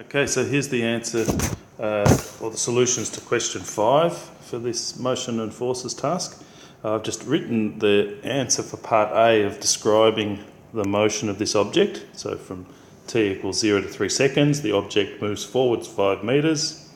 Okay, so here's the answer or the solutions to question 5 for this motion and forces task. I've just written the answer for part A of describing the motion of this object. So from t equals 0 to 3 seconds, the object moves forwards 5 metres.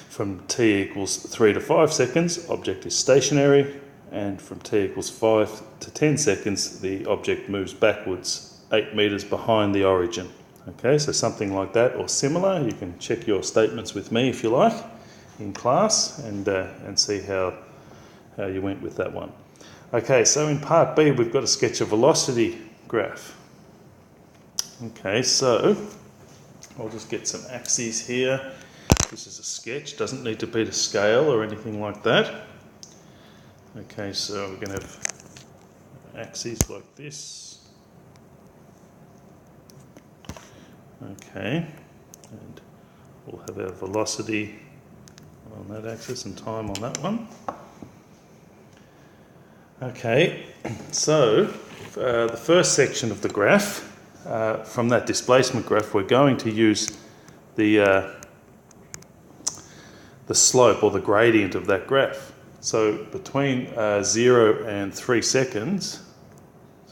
From t equals 3 to 5 seconds, object is stationary. And from t equals 5 to 10 seconds, the object moves backwards 8 metres behind the origin. Okay, so something like that or similar. You can check your statements with me if you like in class and see how you went with that one. Okay, so in part B we've got to sketch a velocity graph. Okay, so I'll just get some axes here. This is a sketch, doesn't need to be to scale or anything like that. Okay, so we're going to have axes like this. Okay, and we'll have our velocity on that axis and time on that one. Okay, so the first section of the graph, from that displacement graph, we're going to use the slope or the gradient of that graph. So between 0 and 3 seconds,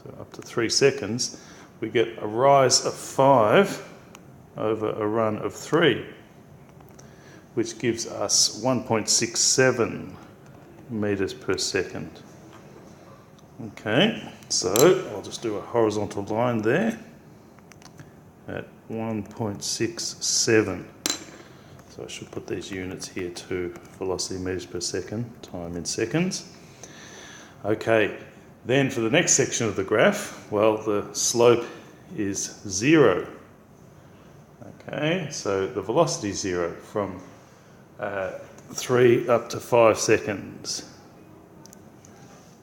so up to 3 seconds, we get a rise of 5 over a run of 3, which gives us 1.67 metres per second. Okay, so I'll just do a horizontal line there at 1.67. So I should put these units here too, velocity metres per second, time in seconds. Okay, then for the next section of the graph, well, the slope is 0. Okay, so the velocity is 0 from 3 up to 5 seconds.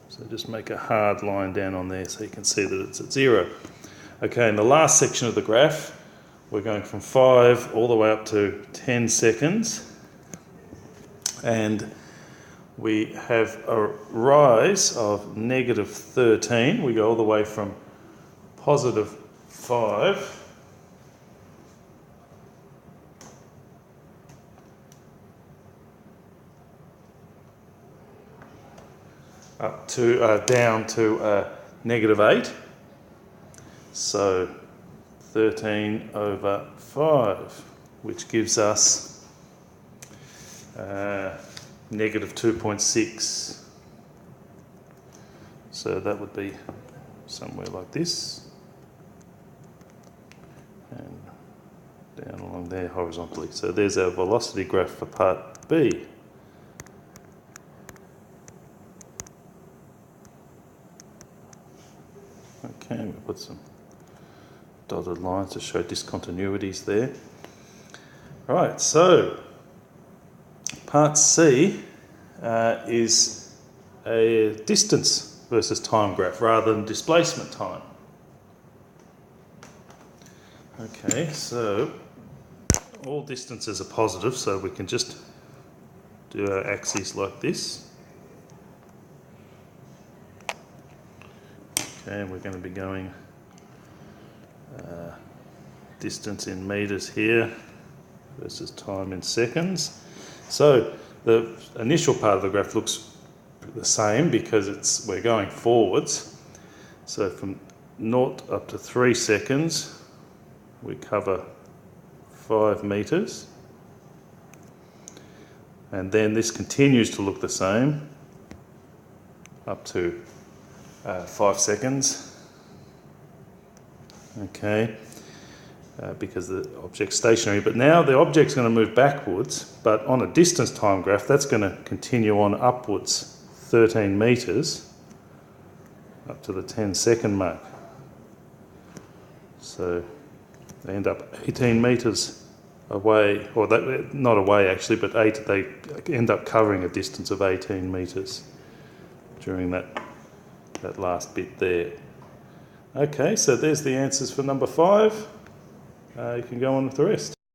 So just make a hard line down on there so you can see that it's at 0. Okay, in the last section of the graph, we're going from 5 all the way up to 10 seconds. And we have a rise of negative 13. We go all the way from positive 5 up to down to negative 8. So 13 over 5, which gives us negative 2.6. So that would be somewhere like this, and down along there horizontally. So there's our velocity graph for part B. Okay, we'll put some dotted lines to show discontinuities there. Right, so part C is a distance versus time graph rather than displacement time. Okay, so all distances are positive, so we can just do our axes like this. Okay, and we're going to be going distance in metres here versus time in seconds. So the initial part of the graph looks the same because we're going forwards. So from 0 up to 3 seconds, we cover 5 metres. And then this continues to look the same up to 5 seconds. Okay, because the object's stationary. But now the object's going to move backwards, but on a distance time graph, that's going to continue on upwards 13 metres up to the 10-second mark. So they end up 18 metres away, or not away actually, but they end up covering a distance of 18 metres during that last bit there. Okay, so there's the answers for number 5. You can go on with the rest.